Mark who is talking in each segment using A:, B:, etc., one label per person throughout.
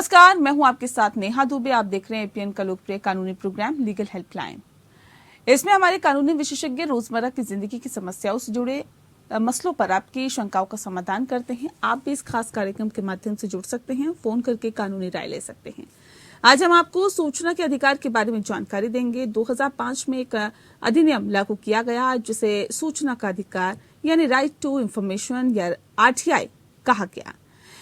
A: नमस्कार, मैं हूं आपके साथ नेहा दुबे। आप देख रहे हैं एपीएन का लोकप्रिय कानूनी प्रोग्राम लीगल हेल्पलाइन। इसमें हमारे कानूनी विशेषज्ञ रोजमर्रा की जिंदगी की समस्याओं से जुड़े मसलों पर आपकी शंकाओं का समाधान करते हैं। आप भी इस खास कार्यक्रम के माध्यम से जुड़ सकते हैं, फोन करके कानूनी राय ले सकते हैं। आज हम आपको सूचना के अधिकार के बारे में जानकारी देंगे। 2005 में एक अधिनियम लागू किया गया जिसे सूचना का अधिकार यानी राइट टू इंफॉर्मेशन या आरटीआई कहा गया।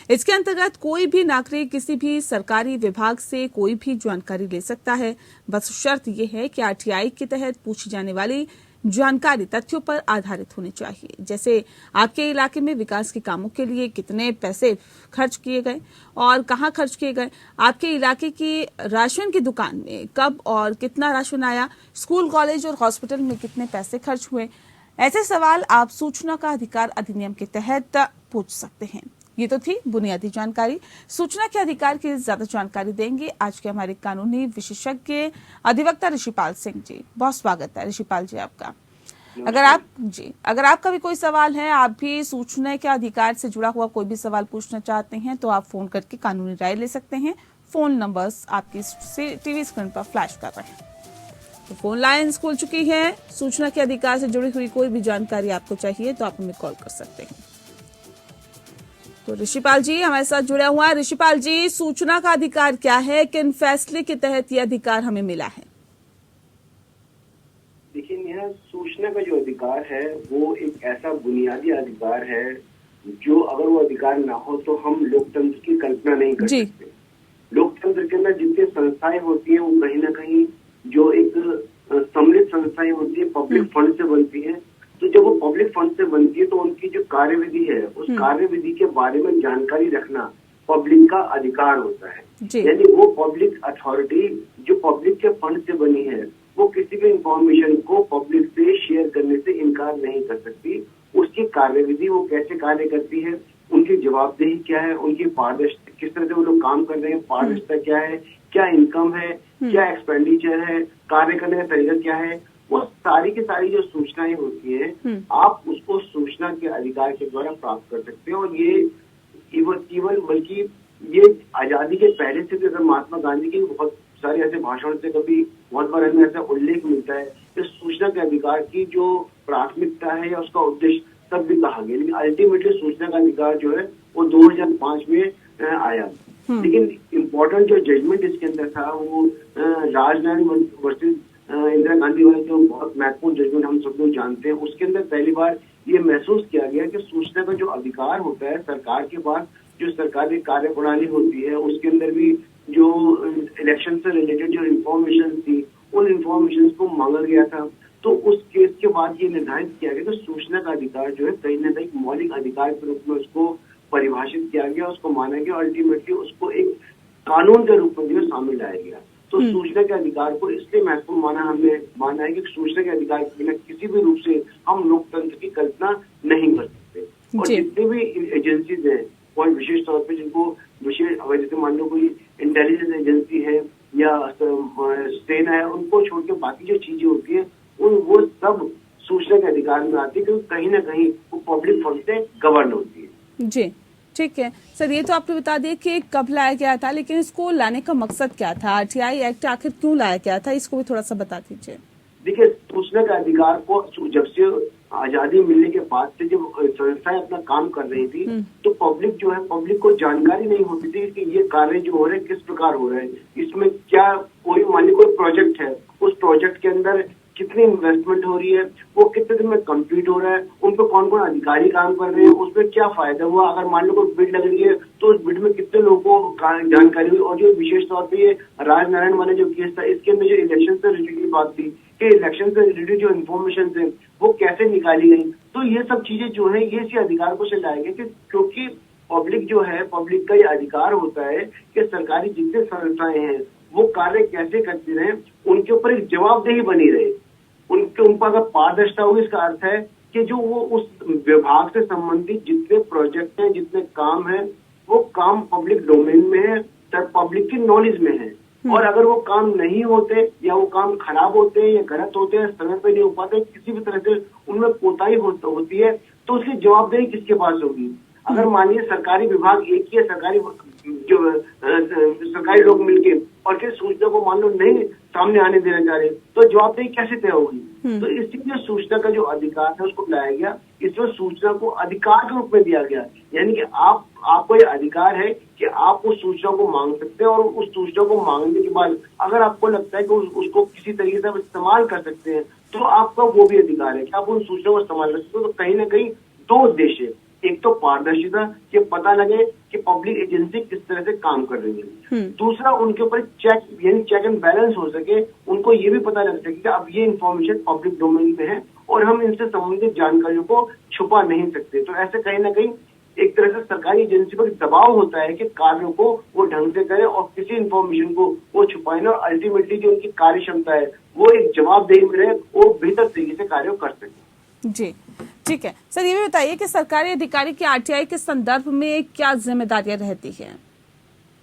A: इसके अंतर्गत कोई भी नागरिक किसी भी सरकारी विभाग से कोई भी जानकारी ले सकता है। बस शर्त यह है कि आरटीआई के तहत पूछी जाने वाली जानकारी तथ्यों पर आधारित होनी चाहिए, जैसे आपके इलाके में विकास के कामों के लिए कितने पैसे खर्च किए गए और कहां खर्च किए गए, आपके इलाके की राशन की दुकान में कब और कितना राशन आया, स्कूल कॉलेज और हॉस्पिटल में कितने पैसे खर्च हुए। ऐसे सवाल आप सूचना का अधिकार अधिनियम के तहत पूछ सकते हैं। ये तो थी बुनियादी जानकारी। सूचना के अधिकार की ज्यादा जानकारी देंगे आज के हमारे कानूनी विशेषज्ञ अधिवक्ता ऋषिपाल सिंह जी। बहुत स्वागत है ऋषिपाल जी आपका। अगर आपका भी कोई सवाल है, आप भी सूचना के अधिकार से जुड़ा हुआ कोई भी सवाल पूछना चाहते हैं तो आप फोन करके कानूनी राय ले सकते हैं। फोन नंबर्स आपकी टीवी स्क्रीन पर फ्लैश कर रहे हैं। तो फोन लाइन्स खुल चुकी है। सूचना के अधिकार से जुड़ी हुई कोई भी जानकारी आपको चाहिए तो आप हमें कॉल कर सकते हैं। तो ऋषिपाल जी हमारे साथ जुड़ा हुआ है। ऋषिपाल जी, सूचना का अधिकार क्या है, किन फैसले के तहत ये अधिकार हमें मिला है?
B: देखिए नेहा, सूचना का जो अधिकार है वो एक ऐसा बुनियादी अधिकार है जो अगर वो अधिकार ना हो तो हम लोकतंत्र की कल्पना नहीं कर सकते। लोकतंत्र के अंदर जितनी संस्थाएं होती हैं वो कहीं ना कहीं जो एक सम्मिलित संस्थाएं होती है, पब्लिक फंड से बनती है। तो जब वो पब्लिक फंड से बनती है तो उनकी जो कार्यविधि है उस कार्यविधि के बारे में जानकारी रखना पब्लिक का अधिकार होता है। यानी वो पब्लिक अथॉरिटी जो पब्लिक के फंड से बनी है वो किसी भी इंफॉर्मेशन को पब्लिक से शेयर करने से इनकार नहीं कर सकती। उसकी कार्यविधि वो कैसे कार्य करती है, उनकी जवाबदेही क्या है, उनकी पारदर्शिता, किस तरह से वो लोग काम कर रहे हैं, पारदर्शिता क्या है, क्या इनकम है, क्या एक्सपेंडिचर है, कार्य करने का तरीका क्या है, वो सारी की सारी जो सूचनाएं होती है आप उसको सूचना के अधिकार के द्वारा प्राप्त कर सकते हैं। और ये इवन बल्कि ये आजादी के पहले से भी अगर महात्मा गांधी की बहुत सारे ऐसे भाषण से कभी बहुत बार हमें ऐसा उल्लेख मिलता है कि सूचना के अधिकार की जो प्राथमिकता है या उसका उद्देश्य तब भी कहा गया, लेकिन अल्टीमेटली सूचना का अधिकार जो है वो 2005 में आया। लेकिन इम्पोर्टेंट जो जजमेंट इसके अंदर था वो राजनारायण वर्सेस इंदिरा गांधी वाले जो बहुत महत्वपूर्ण जजमेंट हम सब लोग जानते हैं, उसके अंदर पहली बार ये महसूस किया गया कि सूचना का जो अधिकार होता है सरकार के पास, जो सरकारी कार्य प्रणाली होती है उसके अंदर भी जो इलेक्शन से रिलेटेड जो इन्फॉर्मेशन थी उन इन्फॉर्मेशन को मांगा गया था। तो उस केस के बाद ये निर्धारित किया गया कि सूचना का अधिकार जो है कहीं ना कहीं मौलिक अधिकार के रूप में उसको परिभाषित किया गया, उसको माना गया, अल्टीमेटली उसको एक कानून के रूप में जो शामिल लाया गया। तो सूचना के अधिकार को इसलिए महत्वपूर्ण हमने माना है कि सूचना के अधिकार के बिना किसी भी रूप से हम लोकतंत्र की कल्पना नहीं कर सकते। और जितने भी एजेंसीज हैं और विशेष तौर पे जिनको विशेष जैसे मान लो कोई इंटेलिजेंस एजेंसी है या सेना है, उनको छोड़ के बाकी जो चीजें होती है वो सब सूचना के अधिकार में आती है, क्योंकि कहीं ना कहीं वो पब्लिक फंड से गवर्न होती है।
A: जी ठीक है सर, ये तो आपने बता दिया कि कब लाया गया था, लेकिन इसको लाने का मकसद क्या था? आरटीआई एक्ट आखिर क्यों लाया गया था, इसको भी थोड़ा सा बता दीजिए।
B: देखिए, सूचना के अधिकार को जब से आजादी मिलने के बाद से जब संस्थाएं अपना काम कर रही थी तो पब्लिक जो है, पब्लिक को जानकारी नहीं होती थी कि ये कार्य जो हो रहे हैं किस प्रकार हो रहे हैं, इसमें क्या कोई मान ली कोई प्रोजेक्ट है, उस प्रोजेक्ट के अंदर कितनी इन्वेस्टमेंट हो रही है, वो कितने दिन में कंप्लीट हो रहा है, उन पर कौन कौन अधिकारी काम कर रहे हैं, उसमें क्या फायदा हुआ, अगर मान लो कोई बिड लग रही है तो उस बिड में कितने लोगों को जानकारी हुई। और जो विशेष तौर पे ये राजनारायण वाला जो केस था, इसके अंदर जो इलेक्शन से रिलेटेड बात थी कि इलेक्शन से रिलेटेड जो इन्फॉर्मेशन है वो कैसे निकाली गई। तो ये सब चीजें जो है ये इसी अधिकार को से लाए गए, क्योंकि पब्लिक जो है, पब्लिक का ये अधिकार होता है कि सरकारी जितने संस्थाएं हैं वो कार्य कैसे करती रहे, उनके ऊपर एक जवाबदेही बनी रहे, उनके ऊपर अगर पारदर्शिता होगी। इसका अर्थ है कि जो वो उस विभाग से संबंधित जितने प्रोजेक्ट हैं, जितने काम है, वो काम पब्लिक डोमेन में है, पब्लिक की नॉलेज में है। और अगर वो काम नहीं होते या वो काम खराब होते हैं या गलत होते हैं, समय पे नहीं हो पाते, किसी भी तरह से उनमें कोताही होती है, तो उसकी जवाबदेही किसके पास होगी? अगर मानिए सरकारी विभाग एक ही है, सरकारी जो सरकारी लोग मिलके और फिर सूचना को मान लो नहीं सामने आने देना चाह रहे, तो जवाबदेही कैसे तय होगी? तो इसीलिए सूचना का जो अधिकार है उसको लाया गया, इसमें सूचना को अधिकार के रूप में दिया गया। यानी कि आपको ये अधिकार है कि आप उस सूचना को मांग सकते हैं और उस सूचना को मांगने के बाद अगर आपको लगता है कि उसको किसी तरीके से आप इस्तेमाल कर सकते हैं, तो आपका वो भी अधिकार है कि आप उन सूचना को इस्तेमाल कर सकते हो। तो कहीं ना कहीं दो उद्देश्य है, एक तो पारदर्शिता, कि पता लगे कि पब्लिक एजेंसी किस तरह से काम कर रही है, दूसरा उनके ऊपर चेक एंड बैलेंस हो सके, उनको ये भी पता लग सके कि अब ये इन्फॉर्मेशन पब्लिक डोमेन में है और हम इनसे संबंधित जानकारियों को छुपा नहीं सकते। तो ऐसे कहीं ना कहीं एक तरह से सरकारी एजेंसी पर दबाव होता है कि कार्यों को वो ढंग से करे और किसी इन्फॉर्मेशन को वो छुपाए ना, और अल्टीमेटली जो उनकी कार्य क्षमता है वो एक जवाबदेही में रहे, वो बेहतर तरीके से कार्य कर सके।
A: जी ठीक है सर, ये भी बताइए कि सरकारी अधिकारी की आरटीआई के संदर्भ में क्या जिम्मेदारियां रहती हैं?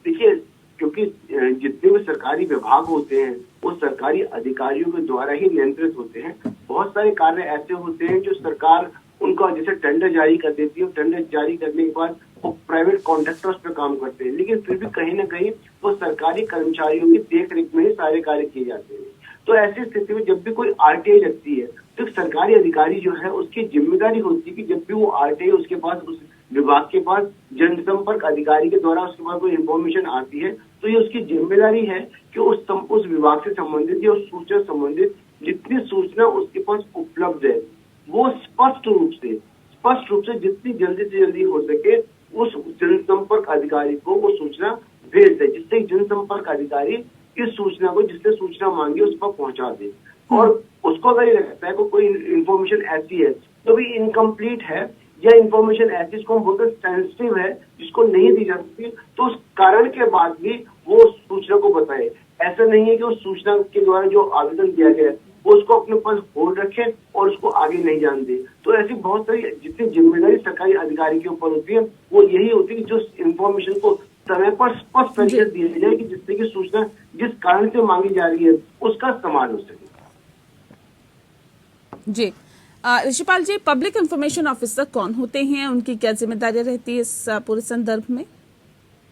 B: देखिए, क्योंकि जितने भी सरकारी विभाग होते हैं वो सरकारी अधिकारियों के द्वारा ही नियंत्रित होते हैं। बहुत सारे कार्य ऐसे होते हैं जो सरकार उनका जैसे टेंडर जारी कर देती है, टेंडर जारी करने के बाद वो प्राइवेट कॉन्ट्रैक्टर्स पे काम करते हैं, लेकिन फिर भी कहीं ना कहीं वो सरकारी कर्मचारियों की देखरेख में ही सारे कार्य किए जाते हैं। तो ऐसी स्थिति में जब भी कोई आरटीआई लगती है तो सरकारी अधिकारी जो है उसकी जिम्मेदारी होती है कि जब भी वो आरटीआई उसके पास, उस विभाग के पास जनसंपर्क अधिकारी के द्वारा उसके पास कोई इन्फॉर्मेशन आती है, तो ये उसकी जिम्मेदारी है कि उस विभाग से संबंधित या उस सूचना संबंधित जितनी सूचना उसके पास उपलब्ध है वो स्पष्ट रूप से जितनी जल्दी से जल्दी हो सके उस जनसंपर्क अधिकारी को वो सूचना भेज दे, जिससे जनसंपर्क अधिकारी इस सूचना को, जिससे सूचना मांगी उस पर पहुंचा दे। और उसको अगर ये लगता है कि कोई इन्फॉर्मेशन ऐसी है तो भी इनकम्प्लीट है या इन्फॉर्मेशन ऐसी जिसको हम बोलते हैं सेंसिटिव है, जिसको नहीं दी जा सकती, तो उस कारण के बाद भी वो सूचना को बताए। ऐसा नहीं है कि उस सूचना के द्वारा जो आवेदन दिया गया है वो उसको अपने पास होल्ड रखे और उसको आगे नहीं जान दे। तो ऐसी बहुत सारी जितनी जिम्मेदारी सरकारी अधिकारी के ऊपर होती है वो यही होती है कि जो इन्फॉर्मेशन को समय पर स्पष्ट तरीके से दिया जाए कि जिससे कि सूचना जिस कारण से मांगी जा रही है उसका इस्तेमाल हो सके।
A: जी ऋषिपाल जी, पब्लिक इंफॉर्मेशन ऑफिसर कौन होते हैं, उनकी क्या जिम्मेदारियां रहती है इस पूरे संदर्भ में?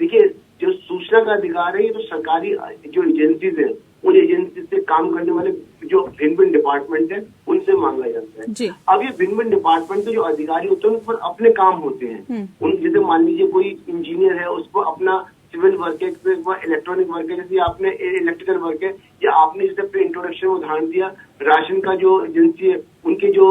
B: देखिए, जो सूचना का अधिकार है ये तो सरकारी जो एजेंसीज है उन एजेंसी से काम करने वाले जो भिन्न डिपार्टमेंट है उनसे मांगा जाता है जी। अब ये भिन्न डिपार्टमेंट के जो अधिकारी होते हैं उन पर अपने काम होते हैं। उन जैसे मान लीजिए कोई इंजीनियर है उसको अपना सिविल वर्क है, इलेक्ट्रॉनिक वर्क है, जैसे आपने इलेक्ट्रिकल वर्क है, या आपने जैसे अपने इंट्रोडक्शन में उदाहरण दिया राशन का जो एजेंसी है उनके जो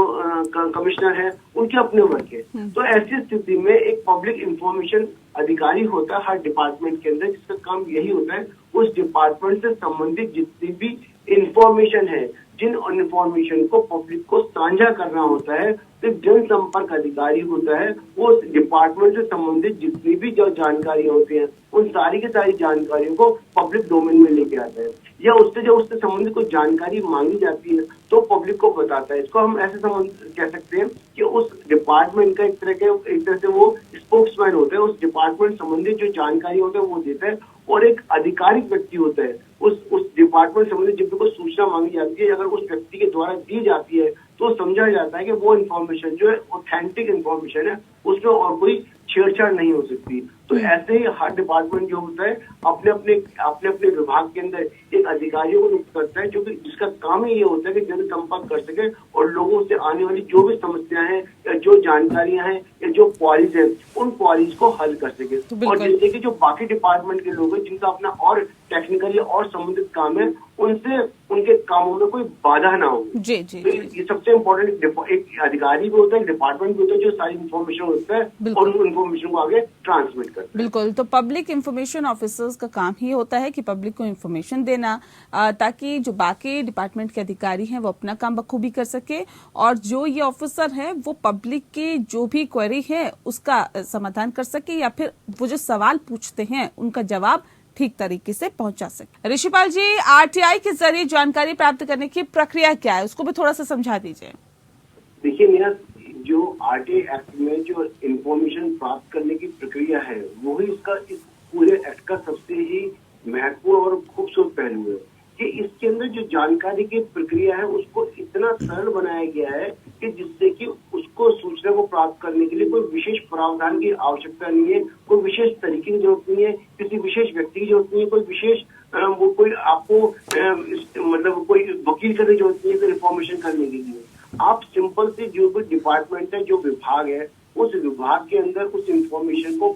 B: कमिश्नर है उनके अपने वर्क है। तो ऐसी स्थिति में एक पब्लिक इंफॉर्मेशन अधिकारी होता है हर डिपार्टमेंट के अंदर, जिसका काम यही होता है उस डिपार्टमेंट से संबंधित जितनी भी इंफॉर्मेशन है, जिन इन्फॉर्मेशन को पब्लिक को साझा करना होता है, तो जनसंपर्क अधिकारी होता है वो उस डिपार्टमेंट से संबंधित जितनी भी जो जानकारियां होती हैं उन सारी की सारी जानकारियों को पब्लिक डोमेन में लेके आता है, या उससे संबंधित कोई जानकारी मांगी जाती है तो पब्लिक को बताता है। इसको हम ऐसे कह सकते हैं कि उस डिपार्टमेंट का एक तरह से वो स्पोक्समैन होता है, उस डिपार्टमेंट संबंधित जो जानकारी होता है वो देता है, और एक आधिकारिक व्यक्ति होता है उस डिपार्टमेंट संबंधित जब भी कोई सूचना मांगी जाती है अगर उस व्यक्ति के द्वारा दी जाती है तो समझा जाता है कि वो इन्फॉर्मेशन जो है ऑथेंटिक इन्फॉर्मेशन है, उसमें और कोई छेड़छाड़ नहीं हो सकती। तो ऐसे ही हर डिपार्टमेंट जो होता है अपने अपने विभाग के अंदर एक अधिकारियों को नियुक्त करता है, जो कि जिसका काम ही ये होता है कि जनसंपर्क कर सके और लोगों से आने वाली जो भी समस्याएं हैं या जो जानकारियां हैं या जो क्वारीज है उन क्वारीज को हल कर सके। और जैसे कि जो बाकी डिपार्टमेंट के लोग हैं जिनका अपना और टेक्निकल या और संबंधित काम है उनसे उनके कामों में कोई बाधा ना हो।
A: जी जी,
B: तो ये सबसे इम्पोर्टेंट एक अधिकारी भी होता है, डिपार्टमेंट भी होता है जो सारी इन्फॉर्मेशन होता है और उन इन्फॉर्मेशन को आगे ट्रांसमिट करता है।
A: बिल्कुल, तो पब्लिक इंफॉर्मेशन ऑफिसर्स का काम ही होता है कि पब्लिक को इंफॉर्मेशन देना, ताकि जो बाकी डिपार्टमेंट के अधिकारी हैं वो अपना काम बखूबी कर सके, और जो ये ऑफिसर है वो पब्लिक की जो भी क्वेरी है उसका समाधान कर सके, या फिर वो जो सवाल पूछते हैं उनका जवाब ठीक तरीके से पहुंचा सके। ऋषिपाल जी, आरटीआई के जरिए जानकारी प्राप्त करने की प्रक्रिया क्या है, उसको भी थोड़ा सा समझा दीजिए।
B: देखिए मीरा, जो आरटीआई एक्ट में जो इंफॉर्मेशन प्राप्त करने की प्रक्रिया है वो ही इस पूरे एक्ट का सबसे ही महत्वपूर्ण और खूबसूरत पहलू है कि इसके अंदर जो जानकारी की प्रक्रिया है उसको इतना सरल बनाया गया है कि जिससे कि उसको सूचना को प्राप्त करने के लिए कोई विशेष प्रावधान की आवश्यकता नहीं है, कोई विशेष तरीके की जरूरत नहीं है, किसी विशेष व्यक्ति की जरूरत नहीं है, कोई विशेष वो कोई आपको मतलब कोई वकील करने की जरूरत नहीं है इन्फॉर्मेशन करने के लिए। आप सिंपल से जो भी डिपार्टमेंट है, जो विभाग है, उस विभाग के अंदर उस इंफॉर्मेशन को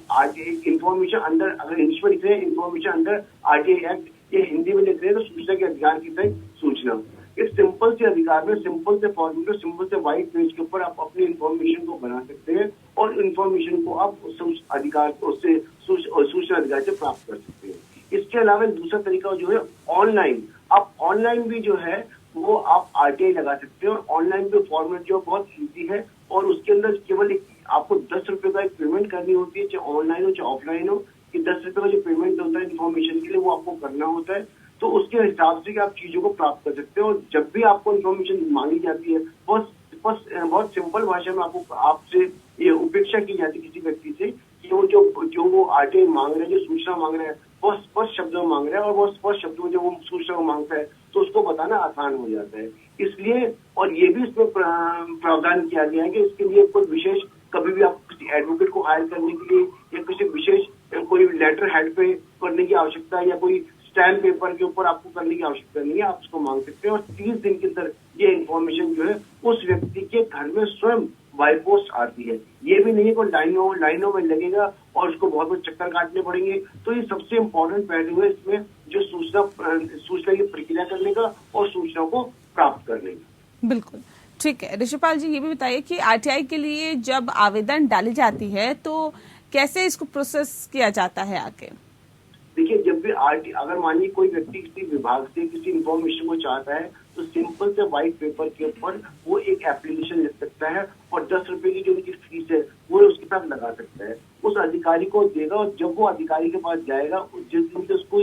B: इंफॉर्मेशन अंदर, अगर इंग्लिश में लिख रहे हैं इंफॉर्मेशन अंदर आरटीआई एक्ट, ये हिंदी में लिख रहे हैं तो सूचना के अधिकार की तहत सूचना, इस सिंपल से अधिकार में सिंपल से फॉर्मेट, सिंपल से व्हाइट पेज के ऊपर आप अपनी इंफॉर्मेशन को बना सकते हैं और इंफॉर्मेशन को आप उस अधिकार उससे सूचना अधिकार से प्राप्त कर सकते हैं। इसके अलावा दूसरा तरीका जो है ऑनलाइन, आप ऑनलाइन भी जो है वो आप आरटीआई लगा सकते हैं और ऑनलाइन पे फॉर्मेट जो बहुत ईजी है और उसके अंदर केवल आपको 10 रुपए का एक पेमेंट करनी होती है, चाहे ऑनलाइन हो चाहे ऑफलाइन हो, कि 10 रुपए का जो पेमेंट होता है इन्फॉर्मेशन के लिए वो आपको करना होता है। तो उसके हिसाब से आप चीजों को प्राप्त कर सकते हैं और जब भी आपको इन्फॉर्मेशन मांगी जाती है बहुत सिंपल भाषा में आपको आपसे ये उपेक्षा की जाती है किसी व्यक्ति से कि वो जो वो आरटीआई मांग रहे हैं, जो सूचना मांग रहे हैं, बहुत स्पष्ट शब्दों में मांग रहा है और बहुत स्पष्ट शब्दों में जब वो सूचना मांगता है तो उसको बताना आसान हो जाता है। इसलिए और ये भी इसमें प्रावधान किया गया है कि इसके लिए कोई विशेष कभी भी आप किसी एडवोकेट को हायर करने के लिए या किसी विशेष कोई लेटर हेड पे करने की आवश्यकता या कोई स्टैम्प पेपर के ऊपर आपको करने की आवश्यकता नहीं है, आप उसको मांग सकते हैं और 30 दिन के अंदर ये इन्फॉर्मेशन जो है उस व्यक्ति के घर में स्वयं बाय पोस्ट आती है। ये भी नहीं है कोई लाइनों में लगेगा और उसको बहुत बहुत चक्कर काटने पड़ेंगे। तो ये सबसे इम्पोर्टेंट पहलू है इसमें, जो सूचना की प्रक्रिया करने का और सूचना को प्राप्त करने का।
A: बिल्कुल ठीक है। ऋषिपाल जी, ये भी बताइए कि आरटीआई के लिए जब आवेदन डाली जाती है तो कैसे इसको प्रोसेस किया जाता है आगे?
B: देखिए, जब भी अगर मानिए कोई व्यक्ति किसी विभाग से किसी इंफॉर्मेशन को चाहता है तो सिंपल से व्हाइट पेपर के ऊपर वो एक एप्लीकेशन लिख सकता है और 10 रुपए की जो उनकी फीस है वो उसके साथ लगा सकता है, उस अधिकारी को देगा और जब वो अधिकारी के पास जाएगा जिस दिन से उसको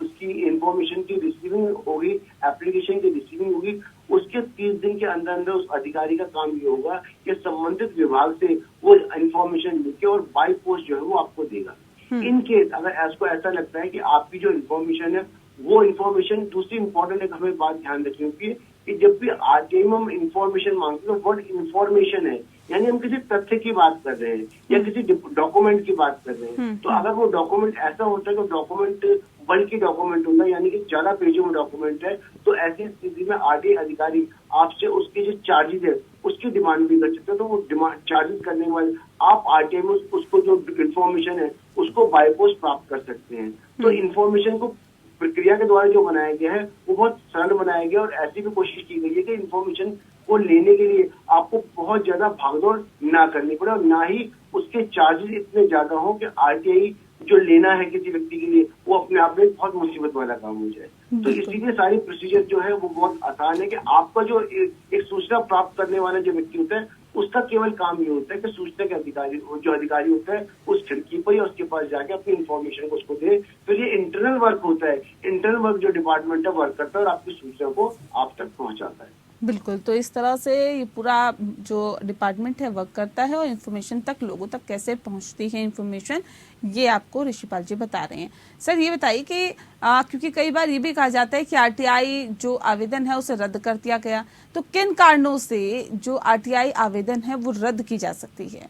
B: उसकी इंफॉर्मेशन की रिसीविंग होगी, एप्लीकेशन की रिसीविंग होगी, उसके 30 दिन के अंदर अंदर उस अधिकारी का काम ये होगा कि संबंधित विभाग से वो इंफॉर्मेशन लिख के और बाय पोस्ट जो है वो आपको देगा। इन केस अगर आपको ऐसा लगता है कि आपकी जो इन्फॉर्मेशन है वो इन्फॉर्मेशन, दूसरी इंपॉर्टेंट एक हमें बात ध्यान रखनी होगी कि जब भी आरटीआई में हम इन्फॉर्मेशन मांगते हैं तो व्हाट इन्फॉर्मेशन है, यानी हम किसी तथ्य की बात कर रहे हैं या किसी डॉक्यूमेंट की बात कर रहे हैं। तो अगर वो डॉक्यूमेंट ऐसा होता है कि डॉक्यूमेंट बल्कि डॉक्यूमेंट होता है, यानी कि ज्यादा पेजों में डॉक्यूमेंट है, तो ऐसी स्थिति में आरटीआई अधिकारी आपसे उसके जो चार्जेस है उसकी डिमांड भी कर सकते हैं। तो वो डिमांड चार्जेस करने वाले आप आरटीआई में उसको जो इन्फॉर्मेशन है उसको बाय पोस्ट प्राप्त कर सकते हैं। तो इन्फॉर्मेशन को प्रक्रिया के द्वारा जो बनाया गया है वो बहुत सरल बनाया गया और ऐसी भी कोशिश की गई है कि इन्फॉर्मेशन को लेने के लिए आपको बहुत ज्यादा भागदौड़ ना करनी पड़े और ना ही उसके चार्जेस इतने ज्यादा हो कि आरटीआई जो लेना है किसी व्यक्ति के लिए वो अपने आप में बहुत मुसीबत वाला काम हो जाए। तो इसीलिए सारी प्रोसीजर जो है वो बहुत आसान है कि आपका जो एक सूचना प्राप्त करने वाला जो व्यक्ति होता है उसका केवल काम ये होता है कि सूचना के अधिकारी होता है उस खिड़की पर या उसके पास जाके अपनी इन्फॉर्मेशन को उसको दे। फिर ये इंटरनल वर्क होता है, इंटरनल वर्क जो डिपार्टमेंट है वर्क करता है और आपकी सूचना को आप तक पहुंचाता है।
A: बिल्कुल, तो इस तरह से ये पूरा जो डिपार्टमेंट है वर्क करता है और इन्फॉर्मेशन तक लोगों तक कैसे पहुंचती है इन्फॉर्मेशन, ये आपको ऋषिपाल जी बता रहे हैं। सर ये बताइए कि क्योंकि कई बार ये भी कहा जाता है कि आरटीआई जो आवेदन है उसे रद्द कर दिया गया, तो किन कारणों से जो आरटीआई आवेदन है वो रद्द की जा सकती है?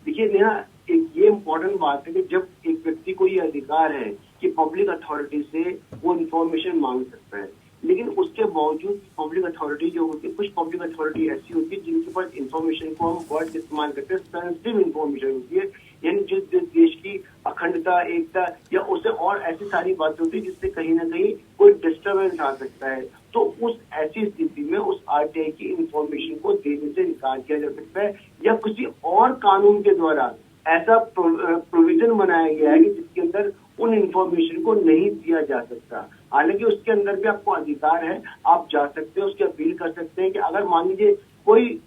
B: देखिए नेहा, एक ये इम्पोर्टेंट बात है कि जब एक व्यक्ति को ये अधिकार है कि पब्लिक अथॉरिटी से वो इन्फॉर्मेशन मांग सकता है, लेकिन उसके बावजूद पब्लिक अथॉरिटी जो होती है, कुछ पब्लिक अथॉरिटी ऐसी होती है जिनके पास इन्फॉर्मेशन को हम वर्ड इस्तेमाल करते हैं, सेंसिटिव इन्फॉर्मेशन होती है, यानी जिस देश की अखंडता, एकता या उससे और ऐसी सारी बातें होती है जिससे कहीं ना कहीं कोई डिस्टर्बेंस आ सकता है। तो उस ऐसी स्थिति में उस आरटीआई की इन्फॉर्मेशन को देने से इनकार किया जा सकता है या किसी और कानून के द्वारा ऐसा प्रोविजन बनाया गया है कि जिसके अंदर उन इंफॉर्मेशन को नहीं दिया जा सकता। हालांकि उसके अंदर भी आपको अधिकार है, आप जा सकते हैं, उसकी अपील कर सकते हैं कि अगर मान लीजिए कोई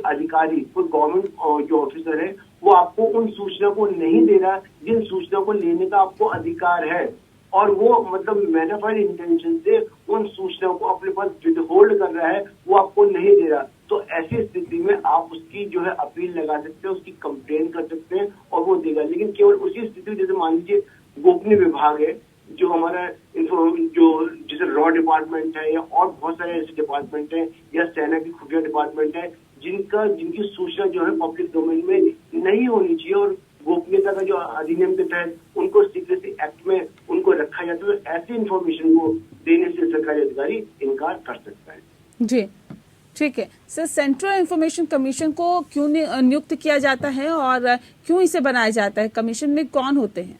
B: अधिकारी, कोई गवर्नमेंट जो ऑफिसर है वो आपको उन सूचना को नहीं दे रहा जिन सूचना को लेने का आपको अधिकार है और वो मतलब मैनिफेस्ट इंटेंशन से उन सूचना को अपने पास विदहोल्ड कर रहा है, वो आपको नहीं दे रहा, तो ऐसी स्थिति में आप उसकी जो है अपील लगा सकते हैं, उसकी कंप्लेन कर सकते हैं और वो देगा। लेकिन केवल उसी स्थिति में, जैसे मान लीजिए गोपनीय विभाग है जो हमारा जो जैसे रॉ डिपार्टमेंट है या और बहुत सारे ऐसे डिपार्टमेंट है या सेना की खुफिया डिपार्टमेंट है जिनकी सूचना जो है पब्लिक डोमेन में नहीं होनी चाहिए और गोपनीयता का जो अधिनियम के तहत उनको सीक्रेसी एक्ट में उनको रखा जाता है, तो ऐसी इंफॉर्मेशन को देने से सरकारी अधिकारी इनकार कर सकता है।
A: जी ठीक है सर, सेंट्रल इंफॉर्मेशन कमीशन को क्यों नियुक्त किया जाता है और क्यों इसे बनाया जाता है? कमीशन में कौन होते हैं?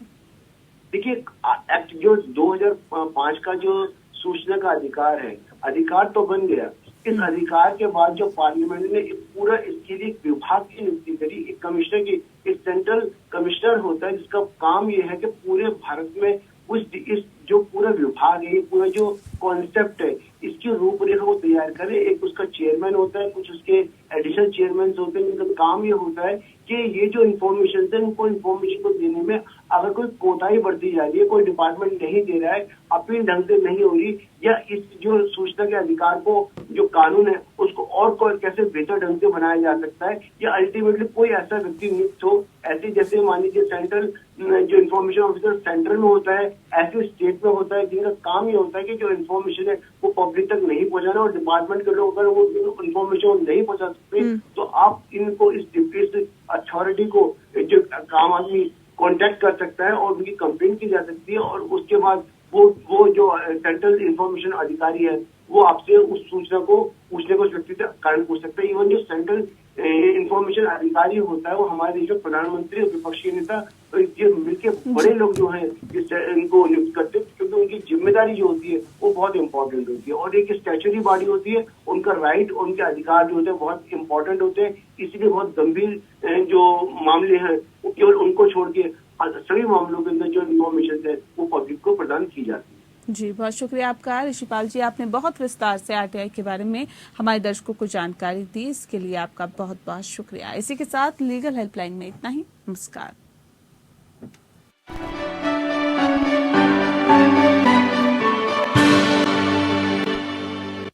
B: देखिए, एक्ट जो 2005 का जो सूचना का अधिकार है, अधिकार तो बन गया। इस अधिकार के बाद जो पार्लियामेंट ने एक पूरा इसके लिए एक विभाग की नियुक्ति करी, एक कमिश्नर की, एक सेंट्रल कमिश्नर होता है जिसका काम ये है कि पूरे भारत में इस जो पूरा विभाग है, पूरा जो कॉन्सेप्ट है, इसकी रूपरेखा को तैयार करे। एक उसका चेयरमैन होता है, कुछ उसके एडिशनल चेयरमैन होते हैं, जिनका काम ये होता है कि ये जो इन्फॉर्मेशन है उनको इन्फॉर्मेशन को देने में अगर कोई कोताही बरती जा रही है, कोई डिपार्टमेंट नहीं दे रहा है, अपील ढंग से नहीं हो रही, या इस जो सूचना के अधिकार को जो कानून है उसको और कैसे बेहतर ढंग से बनाया जा सकता है, या अल्टीमेटली कोई ऐसा व्यक्ति नियुक्त हो, ऐसे जैसे मान लीजिए सेंट्रल जो इन्फॉर्मेशन ऑफिसर सेंट्रल में होता है, ऐसे स्टेट में होता है, जिनका काम ये होता है कि जो इन्फॉर्मेशन है वो पब्लिक तक नहीं पहुंचाना, और डिपार्टमेंट के लोग अगर वो इन्फॉर्मेशन नहीं पहुंचा सकते तो आप इनको इस अथॉरिटी को जो आम आदमी कांटेक्ट कर सकता है और उनकी कंप्लेंट की जा सकती है, और उसके बाद वो जो सेंट्रल इन्फॉर्मेशन अधिकारी है वो आपसे उस सूचना को पूछने को उस व्यक्ति से कारण पूछ सकता है। इवन जो सेंट्रल इन्फॉर्मेशन अधिकारी होता है वो हमारे देश में प्रधानमंत्री और विपक्षी नेता तो ये मिलके बड़े लोग जो हैं इनको नियुक्त करते हैं, क्योंकि उनकी जिम्मेदारी जो होती है वो बहुत इंपॉर्टेंट होती है, और एक स्टैच्यूटरी बॉडी होती है, उनका राइट, उनके अधिकार जो होते हैं बहुत इंपॉर्टेंट होते हैं, इसलिए बहुत गंभीर जो मामले हैं वो केवल उनको छोड़ के सभी मामलों के अंदर जो इन्फॉर्मेशन है वो पब्लिक को प्रदान की जाती है।
A: जी बहुत शुक्रिया आपका ऋषिपाल जी, आपने बहुत विस्तार से आरटीआई के बारे में हमारे दर्शकों को जानकारी दी, इसके लिए आपका बहुत बहुत शुक्रिया। इसी के साथ लीगल हेल्पलाइन में इतना ही। नमस्कार।